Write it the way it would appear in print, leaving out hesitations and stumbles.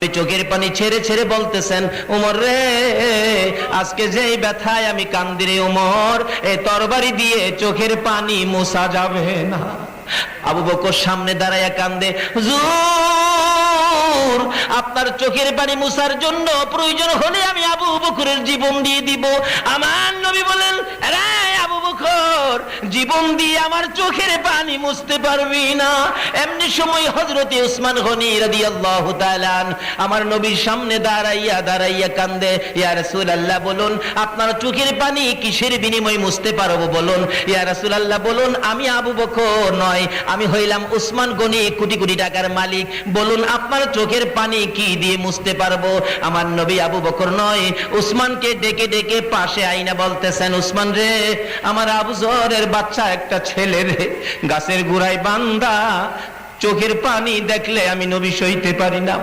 চোখের পানি ছেড়ে ছেড়ে বলতেছেন, উমর রে, আজকে যেই ব্যথায় আমি কান্দি রে উমর, এই তরবারি দিয়ে চোখের পানি মোছা যাবে না। আবু বকর সামনে দাঁড়ায়া কান্দে, হুজুর আপনার চোখের পানি মোছার জন্য প্রয়োজন হলে আমি আবু বকরের জীবন দিয়ে দিব। আমার নবী বলেন, রে আবু বকর, জীবন দিয়ে আমার চোখের পানি মুছতে পারবি না। এমনি সময় হযরতে উসমান গনি রাদিয়াল্লাহু তাআলা আমার নবীর সামনে দাঁড়াইয়া কান্দে, ইয়া রাসূলুল্লাহ বলুন আপনার চোখের পানি কিসের বিনিময়ে মুছতে পারবো বলুন। ইয়া রাসূলুল্লাহ বলুন, আমি আবু বকর নয়, আমি হইলাম উসমান গনি, কোটি কোটি টাকার মালিক। বলুন আপনার চোখের পানি কি দিয়ে মুছতে পারবো। আমার নবী আবু বকর নয়, উসমানকে ডেকে ডেকে পাশে আইনা বলতেছেন, উসমান রে, আমার আবু জরের বাচ্চা একটা ছেলে রে, গাছের গোড়ায় বান্দা, চোখের পানি দেখলে আমি নবী সইতে পারি না।